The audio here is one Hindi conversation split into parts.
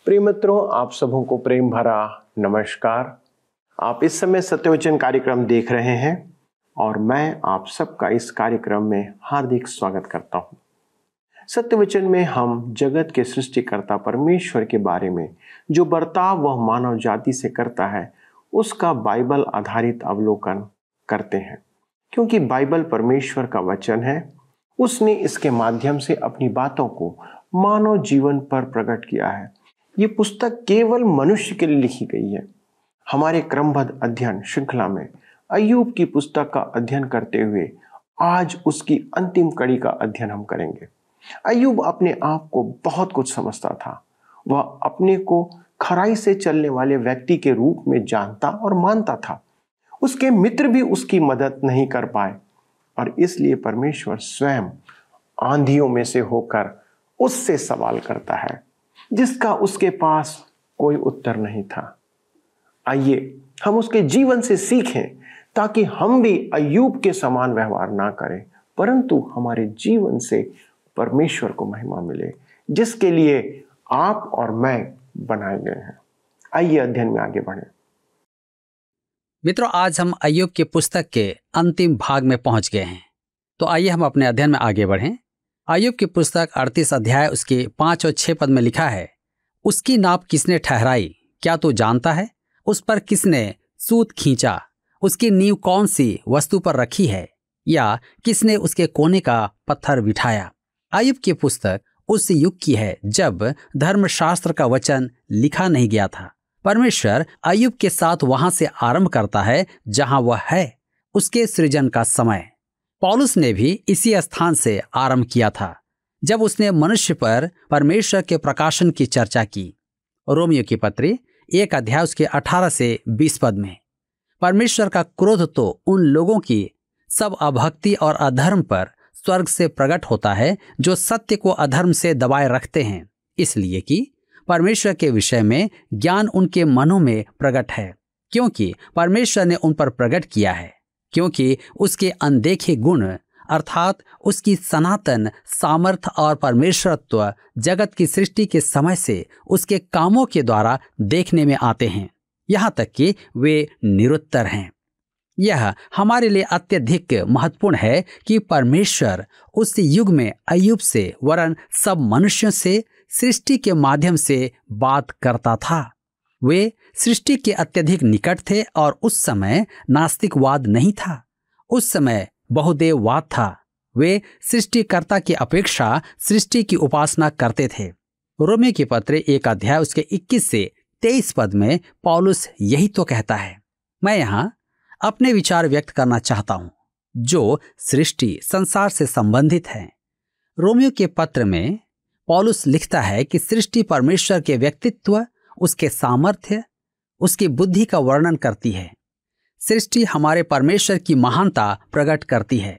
प्रिय मित्रों, आप सबों को प्रेम भरा नमस्कार। आप इस समय सत्यवचन कार्यक्रम देख रहे हैं और मैं आप सबका इस कार्यक्रम में हार्दिक स्वागत करता हूं। सत्यवचन में हम जगत के सृष्टिकर्ता परमेश्वर के बारे में जो बर्ताव वह मानव जाति से करता है उसका बाइबल आधारित अवलोकन करते हैं। क्योंकि बाइबल परमेश्वर का वचन है, उसने इसके माध्यम से अपनी बातों को मानव जीवन पर प्रकट किया है। ये पुस्तक केवल मनुष्य के लिए लिखी गई है। हमारे क्रमबद्ध अध्ययन श्रृंखला में अय्यूब की पुस्तक का अध्ययन करते हुए आज उसकी अंतिम कड़ी का अध्ययन हम करेंगे। अय्यूब अपने आप को बहुत कुछ समझता था। वह अपने को खराई से चलने वाले व्यक्ति के रूप में जानता और मानता था। उसके मित्र भी उसकी मदद नहीं कर पाए और इसलिए परमेश्वर स्वयं आंधियों में से होकर उससे सवाल करता है जिसका उसके पास कोई उत्तर नहीं था। आइए हम उसके जीवन से सीखें ताकि हम भी अय्यूब के समान व्यवहार ना करें, परंतु हमारे जीवन से परमेश्वर को महिमा मिले, जिसके लिए आप और मैं बनाए गए हैं। आइए अध्ययन में आगे बढ़ें। मित्रों, आज हम अय्यूब की पुस्तक के अंतिम भाग में पहुंच गए हैं। तो आइए हम अपने अध्ययन में आगे बढ़ें। अय्यूब की पुस्तक 38 अध्याय उसके 5 और 6 पद में लिखा है, उसकी नाप किसने ठहराई, क्या तू जानता है? उस पर किसने सूत खींचा? उसकी नींव कौन सी वस्तु पर रखी है, या किसने उसके कोने का पत्थर बिठाया? अय्यूब की पुस्तक उस युग की है जब धर्मशास्त्र का वचन लिखा नहीं गया था। परमेश्वर अय्यूब के साथ वहां से आरंभ करता है जहां वह है, उसके सृजन का समय। पौलुस ने भी इसी स्थान से आरंभ किया था जब उसने मनुष्य पर परमेश्वर के प्रकाशन की चर्चा की। रोमियो की पत्री 1 अध्याय उसके 18 से 20 पद में परमेश्वर का क्रोध तो उन लोगों की सब अभक्ति और अधर्म पर स्वर्ग से प्रकट होता है जो सत्य को अधर्म से दबाए रखते हैं, इसलिए कि परमेश्वर के विषय में ज्ञान उनके मनों में प्रकट है, क्योंकि परमेश्वर ने उन पर प्रकट किया है। क्योंकि उसके अनदेखे गुण अर्थात उसकी सनातन सामर्थ और परमेश्वरत्व जगत की सृष्टि के समय से उसके कामों के द्वारा देखने में आते हैं, यहाँ तक कि वे निरुत्तर हैं। यह हमारे लिए अत्यधिक महत्वपूर्ण है कि परमेश्वर उस युग में अय्यूब से वरन सब मनुष्यों से सृष्टि के माध्यम से बात करता था। वे सृष्टि के अत्यधिक निकट थे और उस समय नास्तिकवाद नहीं था, उस समय बहुदेववाद था। वे सृष्टिकर्ता की अपेक्षा सृष्टि की उपासना करते थे। रोमियो की पत्र 1 अध्याय उसके 21 से 23 पद में पौलुस यही तो कहता है। मैं यहाँ अपने विचार व्यक्त करना चाहता हूँ जो सृष्टि संसार से संबंधित है। रोमियो के पत्र में पौलुस लिखता है कि सृष्टि परमेश्वर के व्यक्तित्व, उसके सामर्थ्य, उसकी बुद्धि का वर्णन करती है। सृष्टि हमारे परमेश्वर की महानता प्रकट करती है।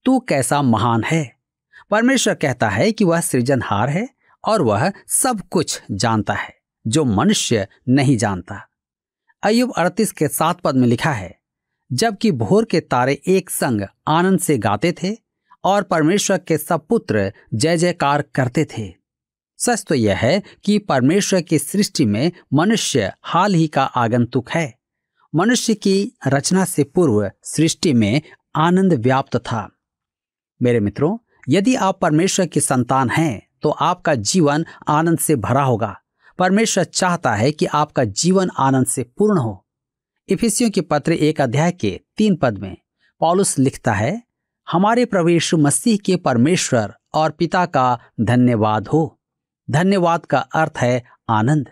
तू कैसा महान है। परमेश्वर कहता है कि वह सृजनहार है और वह सब कुछ जानता है जो मनुष्य नहीं जानता। अय्यूब 38 के 7 पद में लिखा है, जबकि भोर के तारे एक संग आनंद से गाते थे और परमेश्वर के सब पुत्र जय जयकार करते थे। सच तो यह है कि परमेश्वर की सृष्टि में मनुष्य हाल ही का आगंतुक है। मनुष्य की रचना से पूर्व सृष्टि में आनंद व्याप्त था। मेरे मित्रों, यदि आप परमेश्वर की संतान हैं तो आपका जीवन आनंद से भरा होगा। परमेश्वर चाहता है कि आपका जीवन आनंद से पूर्ण हो। इफिसियों की पत्र 1 अध्याय के 3 पद में पौलुस लिखता है, हमारे प्रभु यीशु मसीह के परमेश्वर और पिता का धन्यवाद हो। धन्यवाद का अर्थ है आनंद।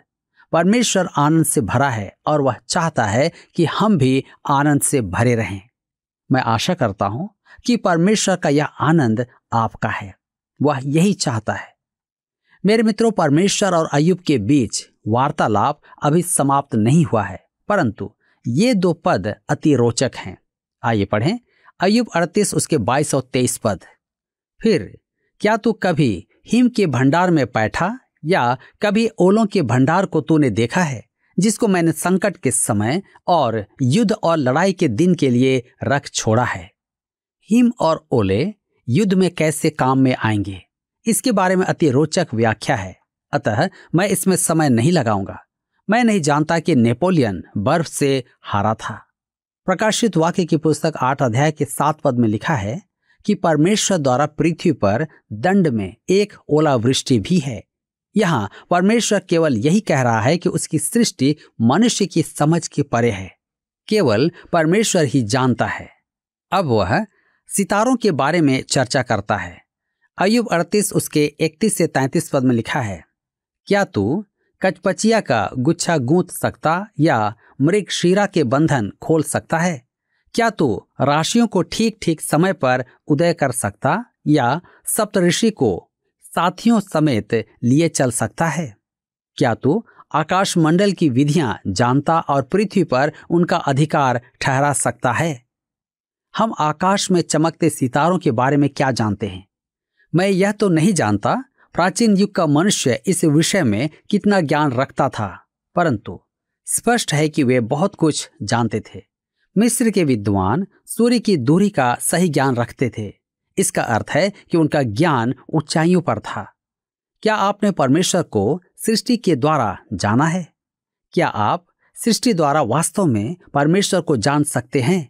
परमेश्वर आनंद से भरा है और वह चाहता है कि हम भी आनंद से भरे रहें। मैं आशा करता हूं कि परमेश्वर का यह आनंद आपका है। वह यही चाहता है। मेरे मित्रों, परमेश्वर और अय्यूब के बीच वार्तालाप अभी समाप्त नहीं हुआ है, परंतु ये 2 पद अति रोचक हैं। आइए पढ़ें अय्यूब 38 उसके 22 और 23 पद। फिर क्या तू कभी हिम के भंडार में बैठा या कभी ओलों के भंडार को तूने देखा है, जिसको मैंने संकट के समय और युद्ध और लड़ाई के दिन के लिए रख छोड़ा है। हिम और ओले युद्ध में कैसे काम में आएंगे, इसके बारे में अति रोचक व्याख्या है। अतः मैं इसमें समय नहीं लगाऊंगा। मैं नहीं जानता कि नेपोलियन बर्फ से हारा था। प्रकाशित वाक्य की पुस्तक 8 अध्याय के 7 पद में लिखा है कि परमेश्वर द्वारा पृथ्वी पर दंड में एक ओलावृष्टि भी है। यहाँ परमेश्वर केवल यही कह रहा है कि उसकी सृष्टि मनुष्य की समझ के परे है। केवल परमेश्वर ही जानता है। अब वह सितारों के बारे में चर्चा करता है। अय्यूब 38 उसके 31 से 33 पद में लिखा है, क्या तू कचपचिया का गुच्छा गूंथ सकता या मृगशीरा के बंधन खोल सकता है? क्या तू राशियों को ठीक ठीक समय पर उदय कर सकता या सप्तऋषि को साथियों समेत लिए चल सकता है? क्या तू आकाश मंडल की विधियां जानता और पृथ्वी पर उनका अधिकार ठहरा सकता है? हम आकाश में चमकते सितारों के बारे में क्या जानते हैं? मैं यह तो नहीं जानता प्राचीन युग का मनुष्य इस विषय में कितना ज्ञान रखता था, परंतु स्पष्ट है कि वे बहुत कुछ जानते थे। मिस्र के विद्वान सूर्य की दूरी का सही ज्ञान रखते थे। इसका अर्थ है कि उनका ज्ञान ऊंचाइयों पर था। क्या आपने परमेश्वर को सृष्टि के द्वारा जाना है? क्या आप सृष्टि द्वारा वास्तव में परमेश्वर को जान सकते हैं?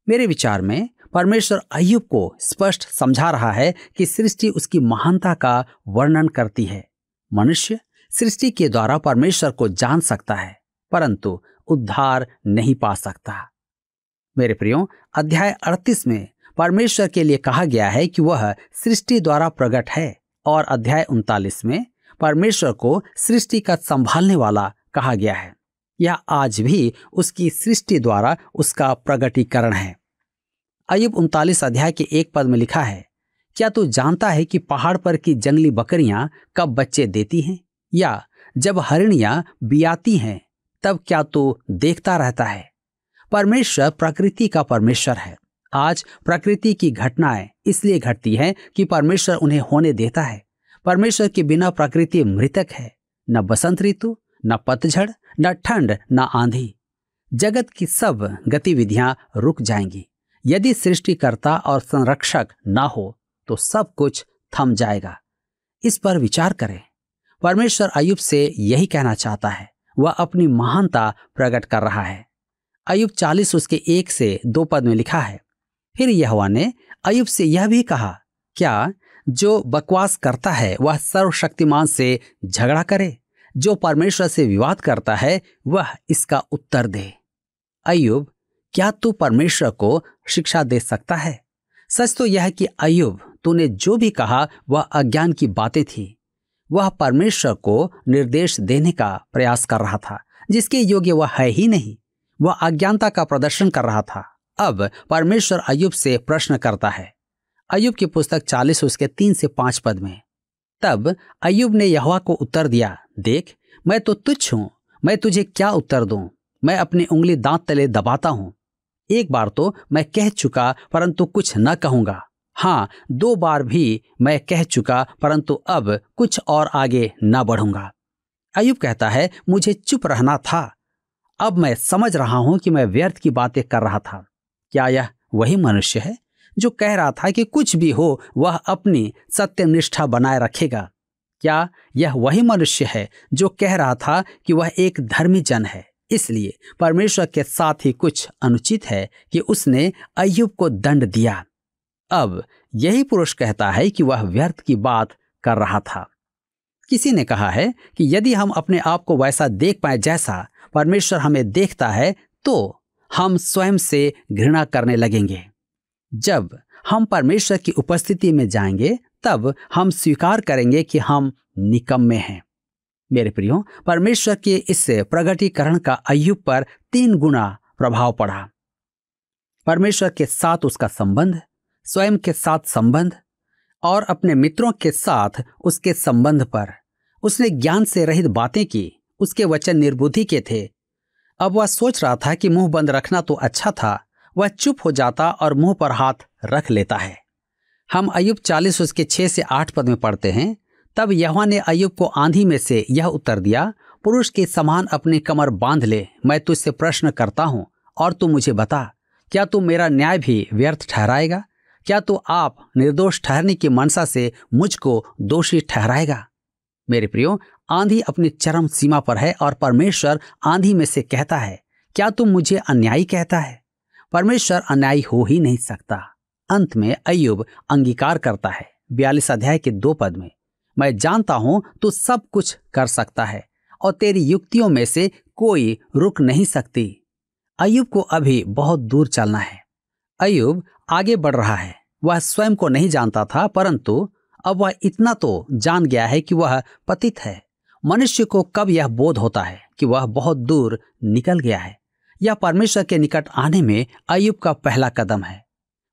मेरे विचार में परमेश्वर अय्यूब को स्पष्ट समझा रहा है कि सृष्टि उसकी महानता का वर्णन करती है। मनुष्य सृष्टि के द्वारा परमेश्वर को जान सकता है, परंतु उद्धार नहीं पा सकता। मेरे प्रियो, अध्याय 38 में परमेश्वर के लिए कहा गया है कि वह सृष्टि द्वारा प्रकट है, और अध्याय 39 में परमेश्वर को सृष्टि का संभालने वाला कहा गया है। यह आज भी उसकी सृष्टि द्वारा उसका प्रगटीकरण है। अय्यूब 39 अध्याय के 1 पद में लिखा है, क्या तू जानता है कि पहाड़ पर की जंगली बकरियां कब बच्चे देती हैं, या जब हरिणियां बियाती हैं तब क्या तू देखता रहता है? परमेश्वर प्रकृति का परमेश्वर है। आज प्रकृति की घटनाएं इसलिए घटती हैं कि परमेश्वर उन्हें होने देता है। परमेश्वर के बिना प्रकृति मृतक है। न बसंत ऋतु, न पतझड़, न ठंड, न आंधी। जगत की सब गतिविधियां रुक जाएंगी। यदि सृष्टिकर्ता और संरक्षक ना हो तो सब कुछ थम जाएगा। इस पर विचार करें। परमेश्वर अय्यूब से यही कहना चाहता है। वह अपनी महानता प्रकट कर रहा है। अय्यूब 40 उसके 1 से 2 पद में लिखा है, फिर यहोवा ने अय्यूब से यह भी कहा, क्या जो बकवास करता है वह सर्वशक्तिमान से झगड़ा करे? जो परमेश्वर से विवाद करता है वह इसका उत्तर दे। अय्यूब, क्या तू परमेश्वर को शिक्षा दे सकता है? सच तो यह है कि अय्यूब, तूने जो भी कहा वह अज्ञान की बातें थी। वह परमेश्वर को निर्देश देने का प्रयास कर रहा था जिसके योग्य वह है ही नहीं। वह अज्ञानता का प्रदर्शन कर रहा था। अब परमेश्वर अय्यूब से प्रश्न करता है। अय्यूब की पुस्तक 40 उसके 3 से 5 पद में, तब अय्यूब ने यहोवा को उत्तर दिया, देख, मैं तो तुच्छ हूं, मैं तुझे क्या उत्तर दूं? मैं अपनी उंगली दांत तले दबाता हूं। एक बार तो मैं कह चुका परंतु कुछ न कहूंगा। हाँ, 2 बार भी मैं कह चुका परंतु अब कुछ और आगे न बढ़ूंगा। अय्यूब कहता है, मुझे चुप रहना था। अब मैं समझ रहा हूं कि मैं व्यर्थ की बातें कर रहा था। क्या यह वही मनुष्य है जो कह रहा था कि कुछ भी हो वह अपनी सत्यनिष्ठा बनाए रखेगा? क्या यह वही मनुष्य है जो कह रहा था कि वह एक धर्मी जन है, इसलिए परमेश्वर के साथ ही कुछ अनुचित है कि उसने अय्यूब को दंड दिया? अब यही पुरुष कहता है कि वह व्यर्थ की बात कर रहा था। किसी ने कहा है कि यदि हम अपने आप को वैसा देख पाए जैसा परमेश्वर हमें देखता है तो हम स्वयं से घृणा करने लगेंगे। जब हम परमेश्वर की उपस्थिति में जाएंगे तब हम स्वीकार करेंगे कि हम निकम्मे हैं। मेरे प्रियो, परमेश्वर के इस प्रगटीकरण का अय्यूब पर 3 गुना प्रभाव पड़ा। परमेश्वर के साथ उसका संबंध, स्वयं के साथ संबंध और अपने मित्रों के साथ उसके संबंध पर। उसने ज्ञान से रहित बातें की। उसके वचन निर्बुद्धि के थे। अब वह सोच रहा था कि मुंह बंद रखना तो अच्छा था। वह चुप हो जाता और मुंह पर हाथ रख लेता है। हम अय्यूब 40 उसके 6 से 8 पद में पढ़ते हैं, तब यहोवा ने अय्यूब को आंधी में से यह उत्तर दिया, पुरुष के समान अपनी कमर बांध ले। मैं तुझसे प्रश्न करता हूं और तू मुझे बता, क्या तू मेरा न्याय भी व्यर्थ ठहराएगा? क्या तू आप निर्दोष ठहरने की मनसा से मुझको दोषी ठहराएगा? मेरे प्रियो, आंधी अपनी चरम सीमा पर है और परमेश्वर आंधी में से कहता है, क्या तुम मुझे अन्यायी कहता है? परमेश्वर अन्यायी हो ही नहीं सकता। अंत में अय्यूब अंगीकार करता है 42 अध्याय के 2 पद में, मैं जानता हूं तू सब कुछ कर सकता है और तेरी युक्तियों में से कोई रुक नहीं सकती। अय्यूब को अभी बहुत दूर चलना है। अय्यूब आगे बढ़ रहा है। वह स्वयं को नहीं जानता था, परंतु अब वह इतना तो जान गया है कि वह पतित है। मनुष्य को कब यह बोध होता है कि वह बहुत दूर निकल गया है? यह परमेश्वर के निकट आने में अय्यूब का पहला कदम है।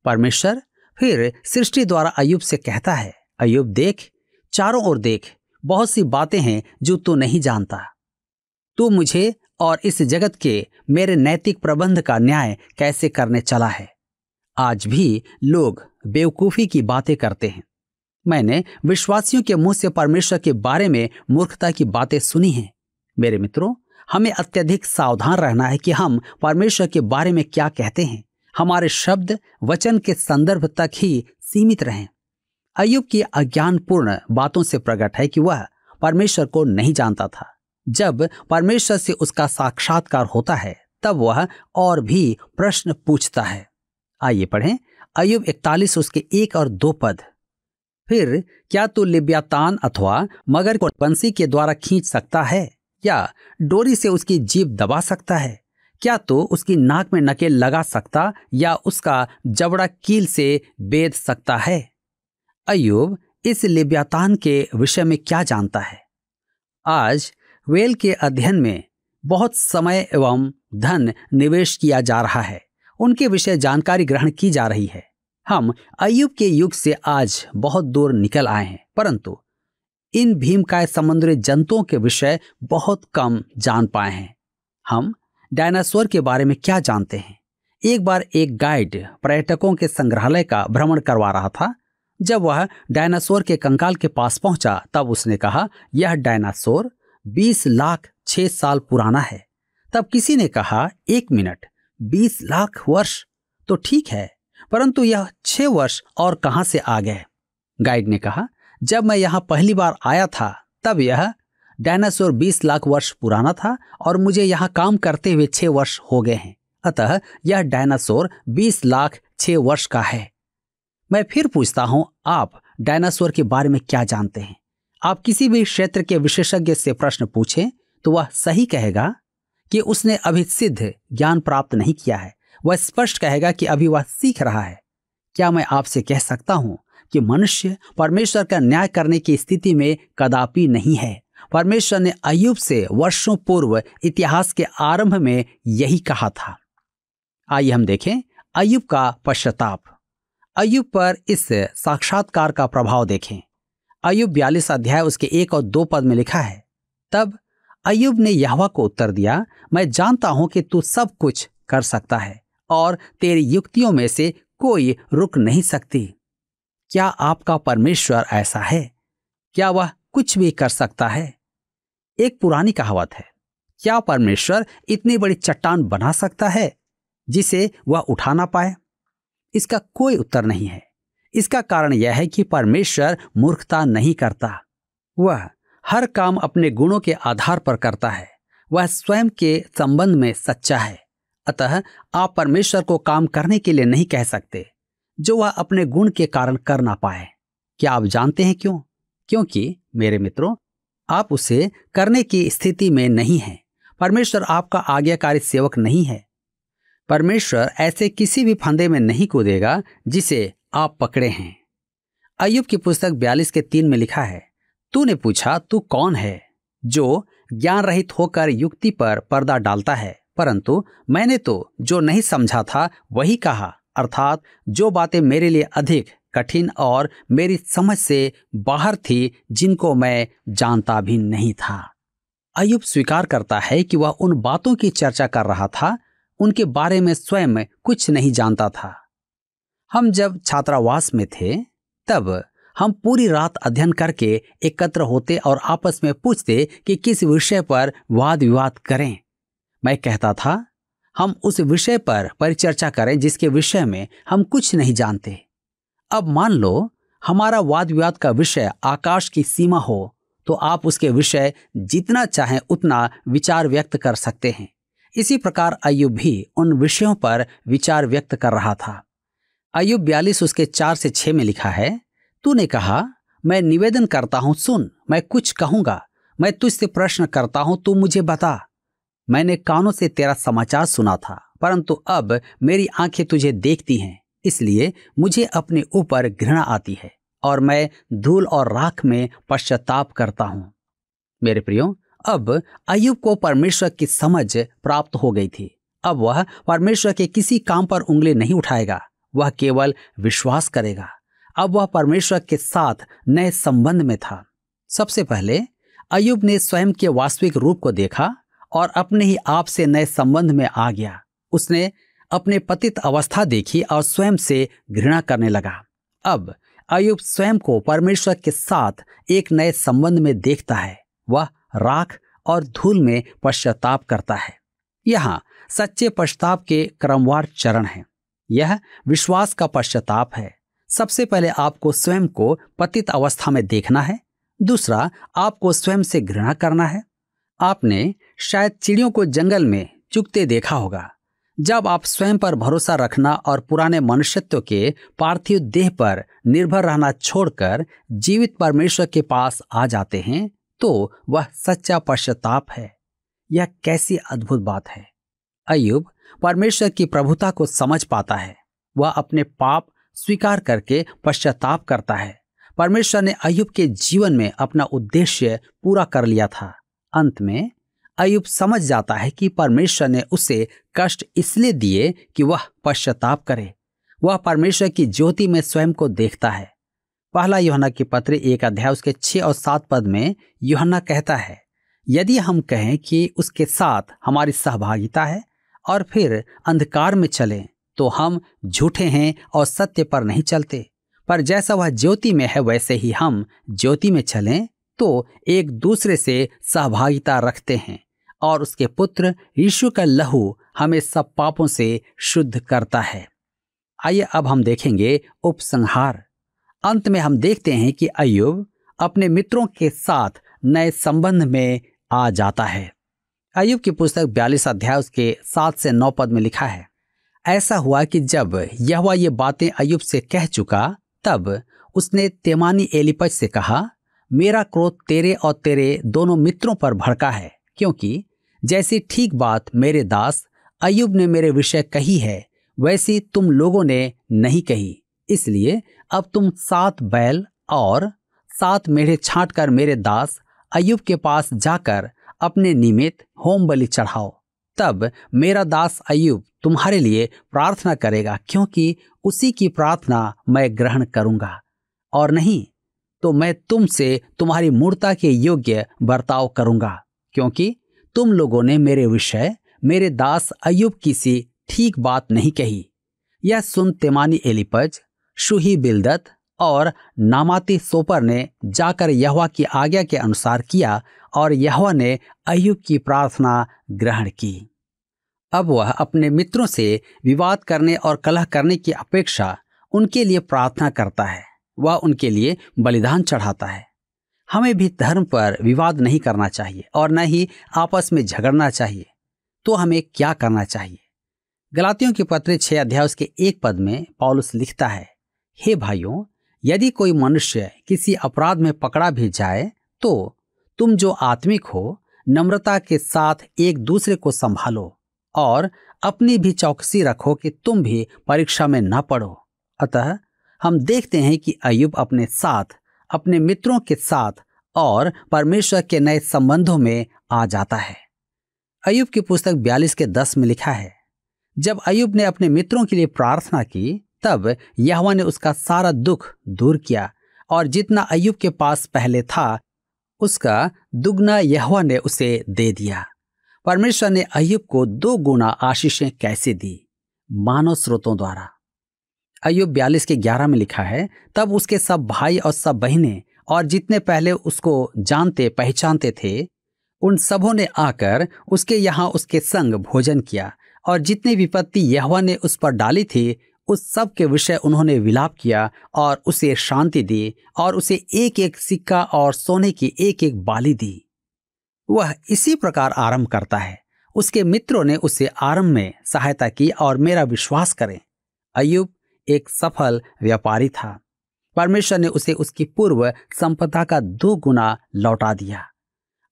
परमेश्वर फिर सृष्टि द्वारा अय्यूब से कहता है, अय्यूब देख, चारों ओर देख, बहुत सी बातें हैं जो तू नहीं जानता। तू मुझे और इस जगत के मेरे नैतिक प्रबंध का न्याय कैसे करने चला है। आज भी लोग बेवकूफी की बातें करते हैं। मैंने विश्वासियों के मुंह से परमेश्वर के बारे में मूर्खता की बातें सुनी हैं। मेरे मित्रों, हमें अत्यधिक सावधान रहना है कि हम परमेश्वर के बारे में क्या कहते हैं। हमारे शब्द वचन के संदर्भ तक ही सीमित रहें। अय्यूब की अज्ञानपूर्ण बातों से प्रकट है कि वह परमेश्वर को नहीं जानता था। जब परमेश्वर से उसका साक्षात्कार होता है तब वह और भी प्रश्न पूछता है। आइए पढ़ें अय्यूब 41 उसके 1 और 2 पद। फिर क्या तू लिव्यातान अथवा मगर को बंसी के द्वारा खींच सकता है या डोरी से उसकी जीभ दबा सकता है? क्या तू उसकी नाक में नकेल लगा सकता या उसका जबड़ा कील से बेध सकता है? अय्यूब इस लिव्यातान के विषय में क्या जानता है? आज वेल के अध्ययन में बहुत समय एवं धन निवेश किया जा रहा है। उनके विषय जानकारी ग्रहण की जा रही है। हम अय्यूब के युग से आज बहुत दूर निकल आए हैं, परंतु इन भीमकाय समुद्री जंतुओं के विषय बहुत कम जान पाए हैं। हम डायनासोर के बारे में क्या जानते हैं? एक बार एक गाइड पर्यटकों के संग्रहालय का भ्रमण करवा रहा था। जब वह डायनासोर के कंकाल के पास पहुंचा तब उसने कहा, यह डायनासोर 20 लाख 6 साल पुराना है। तब किसी ने कहा, 1 मिनट, 20 लाख वर्ष तो ठीक है, परंतु यह 6 वर्ष और कहां से आ गए? गाइड ने कहा, जब मैं यहां पहली बार आया था तब यह डायनासोर 20 लाख वर्ष पुराना था और मुझे यहां काम करते हुए 6 वर्ष हो गए हैं। अतः यह डायनासोर 20 लाख 6 वर्ष का है। मैं फिर पूछता हूं, आप डायनासोर के बारे में क्या जानते हैं? आप किसी भी क्षेत्र के विशेषज्ञ से प्रश्न पूछें तो वह सही कहेगा कि उसने अभी सिद्ध ज्ञान प्राप्त नहीं किया है। वह स्पष्ट कहेगा कि अभी वह सीख रहा है। क्या मैं आपसे कह सकता हूं कि मनुष्य परमेश्वर का न्याय करने की स्थिति में कदापि नहीं है? परमेश्वर ने अय्यूब से वर्षों पूर्व इतिहास के आरंभ में यही कहा था। आइए हम देखें अय्यूब का पश्चाताप। अय्यूब पर इस साक्षात्कार का प्रभाव देखें। अय्यूब 42 अध्याय उसके 1 और 2 पद में लिखा है, तब अय्यूब ने यहोवा को उत्तर दिया, मैं जानता हूं कि तू सब कुछ कर सकता है और तेरी युक्तियों में से कोई रुक नहीं सकती। क्या आपका परमेश्वर ऐसा है? क्या वह कुछ भी कर सकता है? एक पुरानी कहावत है, क्या परमेश्वर इतनी बड़ी चट्टान बना सकता है जिसे वह उठा ना पाए? इसका कोई उत्तर नहीं है। इसका कारण यह है कि परमेश्वर मूर्खता नहीं करता। वह हर काम अपने गुणों के आधार पर करता है। वह स्वयं के संबंध में सच्चा है। अतः आप परमेश्वर को काम करने के लिए नहीं कह सकते जो वह अपने गुण के कारण कर ना पाए। क्या आप जानते हैं क्यों? क्योंकि मेरे मित्रों, आप उसे करने की स्थिति में नहीं हैं। परमेश्वर आपका आज्ञाकारी सेवक नहीं है। परमेश्वर ऐसे किसी भी फंदे में नहीं कूदेगा जिसे आप पकड़े हैं। अय्यूब की पुस्तक 42 के 3 में लिखा है, तूने पूछा तू कौन है जो ज्ञान रहित होकर युक्ति पर पर्दा डालता है, परंतु मैंने तो जो नहीं समझा था वही कहा, अर्थात जो बातें मेरे लिए अधिक कठिन और मेरी समझ से बाहर थी, जिनको मैं जानता भी नहीं था। अय्यूब स्वीकार करता है कि वह उन बातों की चर्चा कर रहा था उनके बारे में स्वयं कुछ नहीं जानता था। हम जब छात्रावास में थे तब हम पूरी रात अध्ययन करके एकत्र होते और आपस में पूछते कि किस विषय पर वाद विवाद करें। मैं कहता था हम उस विषय पर परिचर्चा करें जिसके विषय में हम कुछ नहीं जानते। अब मान लो हमारा वाद विवाद का विषय आकाश की सीमा हो तो आप उसके विषय जितना चाहें उतना विचार व्यक्त कर सकते हैं। इसी प्रकार अय्यूब भी उन विषयों पर विचार व्यक्त कर रहा था। अय्यूब 42 उसके 4 से 6 में लिखा है, तूने कहा, मैं निवेदन करता हूं, सुन, मैं कुछ कहूंगा, मैं तुझसे प्रश्न करता हूं, तू मुझे बता। मैंने कानों से तेरा समाचार सुना था, परंतु अब मेरी आंखें तुझे देखती हैं, इसलिए मुझे अपने ऊपर घृणा आती है और मैं धूल और राख में पश्चाताप करता हूं। मेरे प्रियो, अब अय्यूब को परमेश्वर की समझ प्राप्त हो गई थी। अब वह परमेश्वर के किसी काम पर उंगली नहीं उठाएगा, वह केवल विश्वास करेगा। अब वह परमेश्वर के साथ नए संबंध में था। सबसे पहले अय्यूब ने स्वयं के वास्तविक रूप को देखा और अपने ही आप से नए संबंध में आ गया। उसने अपने पतित अवस्था देखी और स्वयं से घृणा करने लगा। अब अय्यूब स्वयं को परमेश्वर के साथ एक नए संबंध में देखता है। वह राख और धूल में पश्चाताप करता है। यहाँ सच्चे पश्चाताप के क्रमवार चरण हैं। यह विश्वास का पश्चाताप है। सबसे पहले आपको स्वयं को पतित अवस्था में देखना है। दूसरा, आपको स्वयं से घृणा करना है। आपने शायद चिड़ियों को जंगल में चुगते देखा होगा। जब आप स्वयं पर भरोसा रखना और पुराने मनुष्यत्व के पार्थिव देह पर निर्भर रहना छोड़कर जीवित परमेश्वर के पास आ जाते हैं, तो वह सच्चा पश्चाताप है। यह कैसी अद्भुत बात है। अय्यूब परमेश्वर की प्रभुता को समझ पाता है। वह अपने पाप स्वीकार करके पश्चाताप करता है। परमेश्वर ने अय्यूब के जीवन में अपना उद्देश्य पूरा कर लिया था। अंत में अय्यूब समझ जाता है कि परमेश्वर ने उसे कष्ट इसलिए दिए कि वह पश्चाताप करे। वह परमेश्वर की ज्योति में स्वयं को देखता है। पहला यूहन्ना की पत्री 1 अध्याय उसके 6 और 7 पद में यूहन्ना कहता है, यदि हम कहें कि उसके साथ हमारी सहभागिता है और फिर अंधकार में चलें, तो हम झूठे हैं और सत्य पर नहीं चलते। पर जैसा वह ज्योति में है वैसे ही हम ज्योति में चलें तो एक दूसरे से सहभागिता रखते हैं और उसके पुत्र यीशु का लहू हमें सब पापों से शुद्ध करता है। आइए अब हम देखेंगे उपसंहार। अंत में हम देखते हैं कि अय्यूब अपने मित्रों के साथ नए संबंध में आ जाता है। अय्यूब की पुस्तक 42 अध्याय उसके 7 से 9 पद में लिखा है, ऐसा हुआ कि जब यहोवा ये बातें अय्यूब से कह चुका, तब उसने तेमानी एलीपज से कहा, मेरा क्रोध तेरे और तेरे दोनों मित्रों पर भड़का है, क्योंकि जैसी ठीक बात मेरे दास अय्यूब ने मेरे विषय कही है, वैसी तुम लोगों ने नहीं कही। इसलिए अब तुम 7 बैल और 7 मेढ़े छांट कर मेरे दास अय्यूब के पास जाकर अपने निमित्त होम बलि चढ़ाओ। तब मेरा दास अय्यूब तुम्हारे लिए प्रार्थना करेगा, क्योंकि उसी की प्रार्थना मैं ग्रहण करूंगा, और नहीं तो मैं तुमसे तुम्हारी मूर्ता के योग्य बर्ताव करूंगा, क्योंकि तुम लोगों ने मेरे विषय मेरे दास अय्यूब की सी ठीक बात नहीं कही। यह सुन तेमानी एलीपज, शूही बिल्दत और नामाती सोपर ने जाकर यहोवा की आज्ञा के अनुसार किया और यहोवा ने अय्यूब की प्रार्थना ग्रहण की। अब वह अपने मित्रों से विवाद करने और कलह करने की अपेक्षा उनके लिए प्रार्थना करता है। वह उनके लिए बलिदान चढ़ाता है। हमें भी धर्म पर विवाद नहीं करना चाहिए और न ही आपस में झगड़ना चाहिए। तो हमें क्या करना चाहिए? गलातियों की पत्री 6 अध्याय उसके 1 पद में पौलुस लिखता है, हे भाइयों, यदि कोई मनुष्य किसी अपराध में पकड़ा भी जाए, तो तुम जो आत्मिक हो नम्रता के साथ एक दूसरे को संभालो और अपनी भी चौकसी रखो कि तुम भी परीक्षा में न पड़ो। अतः हम देखते हैं कि अय्यूब अपने साथ, अपने मित्रों के साथ और परमेश्वर के नए संबंधों में आ जाता है। अय्यूब की पुस्तक 42 के 10 में लिखा है, जब अय्यूब ने अपने मित्रों के लिए प्रार्थना की, तब यहोवा ने उसका सारा दुख दूर किया और जितना अय्यूब के पास पहले था, उसका दुगना यहोवा ने उसे दे दिया। परमेश्वर ने अय्यूब को 2 गुना आशीषें कैसे दी? मानव स्रोतों द्वारा। अय्यूब 42 के 11 में लिखा है, तब उसके सब भाई और सब बहनें और जितने पहले उसको जानते पहचानते थे, उन सबों ने आकर उसके यहाँ उसके संग भोजन किया, और जितनी विपत्ति यहोवा ने उस पर डाली थी उस सब के विषय उन्होंने विलाप किया और उसे शांति दी और उसे एक एक सिक्का और सोने की एक एक बाली दी। वह इसी प्रकार आरंभ करता है। उसके मित्रों ने उसे आरंभ में सहायता की और मेरा विश्वास करें, अय्यूब एक सफल व्यापारी था। परमेश्वर ने उसे उसकी पूर्व संपदा का 2 गुना लौटा दिया।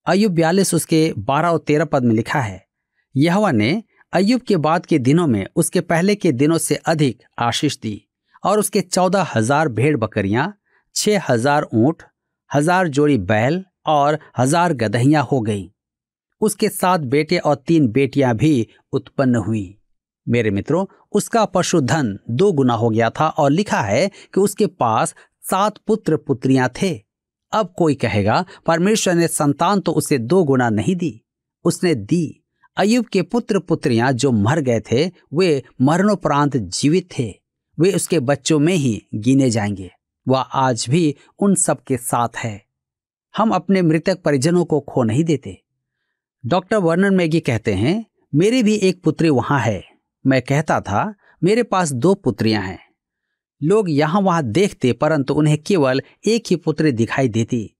अय्यूब 42 उसके 12 और 13 पद में लिखा है, यहोवा ने अय्यूब के बाद के दिनों में उसके पहले के दिनों से अधिक आशीष दी और उसके 14,000 भेड़ बकरियां, 6,000 ऊंट, 1,000 जोड़ी बैल और 1,000 गदहियां हो गई। उसके 7 बेटे और 3 बेटियां भी उत्पन्न हुई। मेरे मित्रों, उसका पशुधन 2 गुना हो गया था और लिखा है कि उसके पास 7 पुत्र पुत्रियां थे। अब कोई कहेगा परमेश्वर ने संतान तो उसे 2 गुना नहीं दी, उसने दी। अय्यूब के पुत्र पुत्रियां जो मर गए थे वे मरणोपरांत जीवित थे, वे उसके बच्चों में ही गिने जाएंगे। वह आज भी उन सब के साथ है। हम अपने मृतक परिजनों को खो नहीं देते। डॉक्टर वर्नन मैगी कहते हैं, मेरी भी एक पुत्री वहां है। मैं कहता था मेरे पास 2 पुत्रियां हैं। लोग यहां वहां देखते परंतु उन्हें केवल एक ही पुत्री दिखाई देती।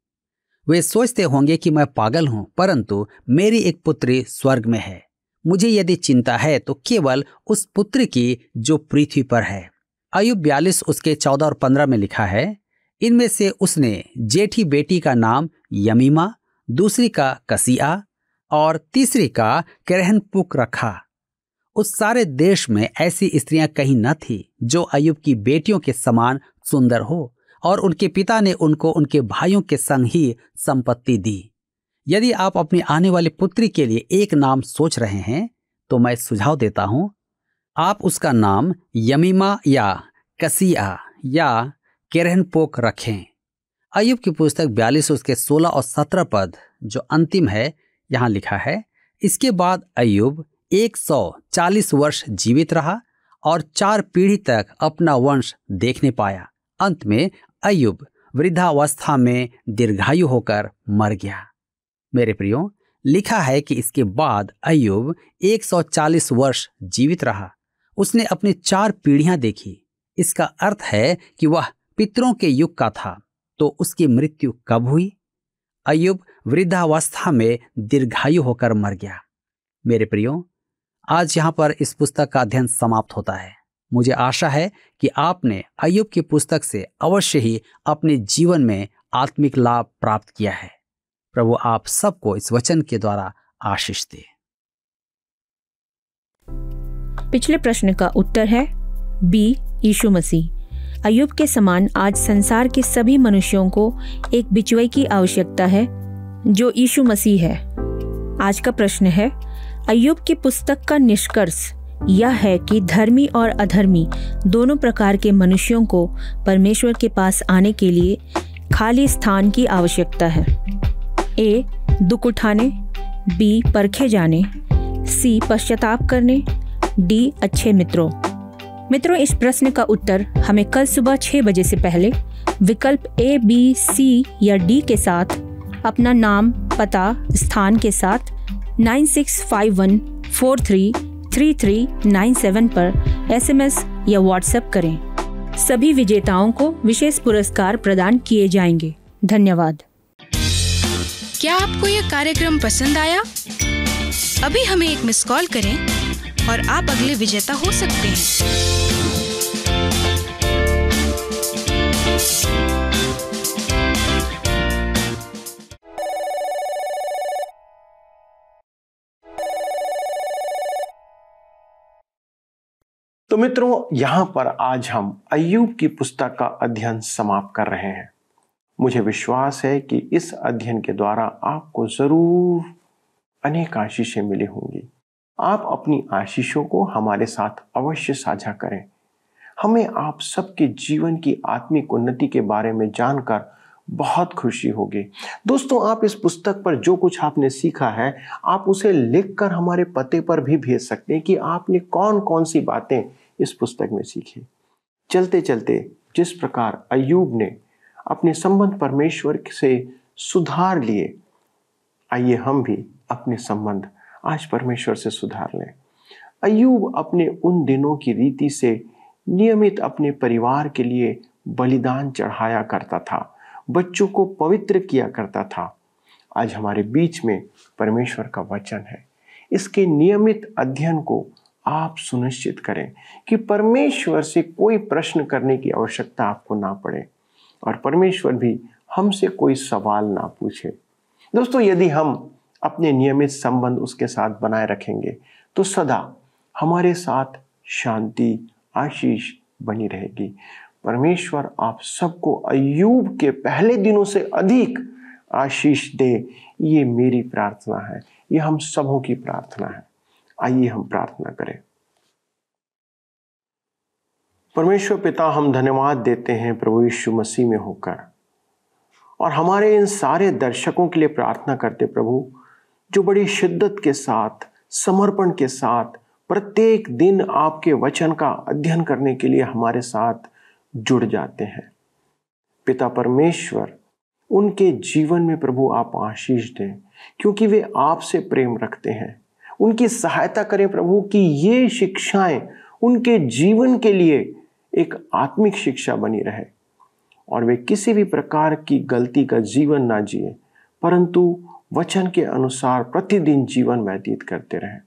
वे सोचते होंगे कि मैं पागल हूं, परंतु मेरी एक पुत्री स्वर्ग में है। मुझे यदि चिंता है तो केवल उस पुत्री की जो पृथ्वी पर है। अय्यूब 42 उसके 14 और 15 में लिखा है, इनमें से उसने जेठी बेटी का नाम यमीमा, दूसरी का कसिया और तीसरी का केरहनपुक रखा। उस सारे देश में ऐसी स्त्रियां कहीं न थी जो अय्यूब की बेटियों के समान सुंदर हो, और उनके पिता ने उनको उनके भाइयों के संग ही संपत्ति दी। यदि आप अपनी आने वाली पुत्री के लिए एक नाम सोच रहे हैं तो मैं सुझाव देता हूं, आप उसका नाम यमीमा या कसिया या केरहनपोक रखें। अय्यूब की पुस्तक 42 उसके 16 और 17 पद जो अंतिम है, यहां लिखा है, इसके बाद अय्यूब 140 वर्ष जीवित रहा और 4 पीढ़ी तक अपना वंश देखने पाया। अंत में अय्यूब वृद्धावस्था में दीर्घायु होकर मर गया। मेरे प्रियो, लिखा है कि इसके बाद अय्यूब 140 वर्ष जीवित रहा। उसने अपनी 4 पीढ़ियां देखी। इसका अर्थ है कि वह पितरों के युग का था। तो उसकी मृत्यु कब हुई? अय्यूब वृद्धावस्था में दीर्घायु होकर मर गया। मेरे प्रियो, आज यहां पर इस पुस्तक का अध्ययन समाप्त होता है। मुझे आशा है कि आपने अय्यूब की पुस्तक से अवश्य ही अपने जीवन में आत्मिक लाभ प्राप्त किया है। प्रभु आप सबको इस वचन के द्वारा आशीष दे। पिछले प्रश्न का उत्तर है बी, यीशु मसीह। अय्यूब के समान आज संसार के सभी मनुष्यों को एक बिचवई की आवश्यकता है जो यीशु मसीह है। आज का प्रश्न है, अय्यूब की पुस्तक का निष्कर्ष यह है कि धर्मी और अधर्मी दोनों प्रकार के मनुष्यों को परमेश्वर के पास आने के लिए खाली स्थान की आवश्यकता है। ए, दुख उठाने, बी, परखे जाने, सी, पश्चाताप करने, डी, अच्छे मित्रों। इस प्रश्न का उत्तर हमें कल सुबह 6 बजे से पहले विकल्प ए, बी, सी या डी के साथ अपना नाम, पता, स्थान के साथ 9651433397 पर SMS या व्हाट्सएप करें। सभी विजेताओं को विशेष पुरस्कार प्रदान किए जाएंगे। धन्यवाद। क्या आपको यह कार्यक्रम पसंद आया? अभी हमें एक मिस कॉल करें और आप अगले विजेता हो सकते हैं। तो मित्रों, यहां पर आज हम अय्यूब की पुस्तक का अध्ययन समाप्त कर रहे हैं। मुझे विश्वास है कि इस अध्ययन के द्वारा आपको जरूर अनेक आशीषें मिली होंगी। आप अपनी आशीषों को हमारे साथ अवश्य साझा करें। हमें आप सबके जीवन की आत्मिक उन्नति के बारे में जानकर बहुत खुशी होगी। दोस्तों, आप इस पुस्तक पर जो कुछ आपने सीखा है, आप उसे लिखकर हमारे पते पर भी भेज सकते हैं कि आपने कौन कौन सी बातें इस पुस्तक में सीखी। चलते चलते जिस प्रकार अय्यूब ने अपने संबंध परमेश्वर से सुधार लिए, आइए हम भी अपने संबंध आज परमेश्वर से सुधार लें। अय्यूब अपने उन दिनों की रीति से नियमित अपने परिवार के लिए बलिदान चढ़ाया करता था, बच्चों को पवित्र किया करता था, आज हमारे बीच में परमेश्वर का वचन है। इसके नियमित अध्ययन को आप सुनिश्चित करें कि परमेश्वर से कोई प्रश्न करने की आवश्यकता आपको ना पड़े और परमेश्वर भी हमसे कोई सवाल ना पूछे। दोस्तों, यदि हम अपने नियमित संबंध उसके साथ बनाए रखेंगे तो सदा हमारे साथ शांति, आशीष बनी रहेगी। परमेश्वर आप सबको अय्यूब के पहले दिनों से अधिक आशीष दे, ये मेरी प्रार्थना है, ये हम सबों की प्रार्थना है। आइए हम प्रार्थना करें। परमेश्वर पिता, हम धन्यवाद देते हैं प्रभु यीशु मसीह में होकर, और हमारे इन सारे दर्शकों के लिए प्रार्थना करते प्रभु, जो बड़ी शिद्दत के साथ, समर्पण के साथ प्रत्येक दिन आपके वचन का अध्ययन करने के लिए हमारे साथ जुड़ जाते हैं। पिता परमेश्वर, उनके जीवन में प्रभु आप आशीष दें, क्योंकि वे आपसे प्रेम रखते हैं। उनकी सहायता करें प्रभु कि ये शिक्षाएं उनके जीवन के लिए एक आत्मिक शिक्षा बनी रहे और वे किसी भी प्रकार की गलती का जीवन ना जिए, परंतु वचन के अनुसार प्रतिदिन जीवन व्यतीत करते रहें।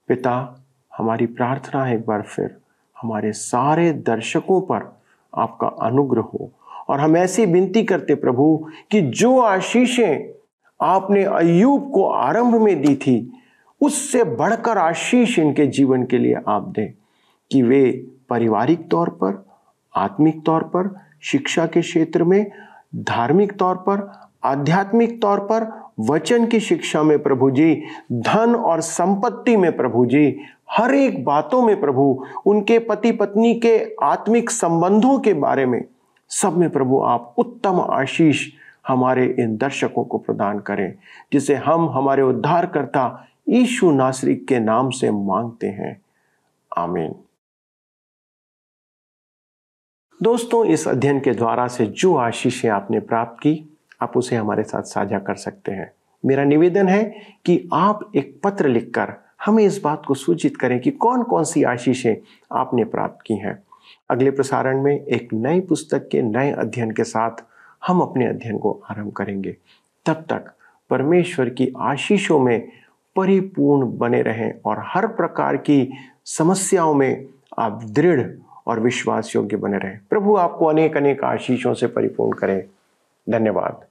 पिता, हमारी प्रार्थना है एक बार फिर हमारे सारे दर्शकों पर आपका अनुग्रह हो, और हम ऐसी विनती करते प्रभु कि जो आशीषें आपने अय्यूब को आरंभ में दी थी, उससे बढ़कर आशीष इनके जीवन के लिए आप दें, कि वे पारिवारिक तौर पर, आत्मिक तौर पर, शिक्षा के क्षेत्र में, धार्मिक तौर पर, आध्यात्मिक तौर पर, वचन की शिक्षा में प्रभु जी, धन और संपत्ति में प्रभु जी, हर एक बातों में प्रभु, उनके पति पत्नी के आत्मिक संबंधों के बारे में, सब में प्रभु आप उत्तम आशीष हमारे इन दर्शकों को प्रदान करें, जिसे हम हमारे उद्धारकर्ता यीशु नासरी के नाम से मांगते हैं, आमीन। दोस्तों, इस अध्ययन के द्वारा से जो आशीषें आपने प्राप्त की, आप उसे हमारे साथ साझा कर सकते हैं। मेरा निवेदन है कि आप एक पत्र लिखकर हमें इस बात को सूचित करें कि कौन कौन सी आशीषें आपने प्राप्त की हैं। अगले प्रसारण में एक नई पुस्तक के नए अध्ययन के साथ हम अपने अध्ययन को आरंभ करेंगे। तब तक परमेश्वर की आशीषों में परिपूर्ण बने रहें और हर प्रकार की समस्याओं में आप दृढ़ और विश्वास योग्य बने रहें। प्रभु आपको अनेक अनेक आशीषों से परिपूर्ण करें। धन्यवाद।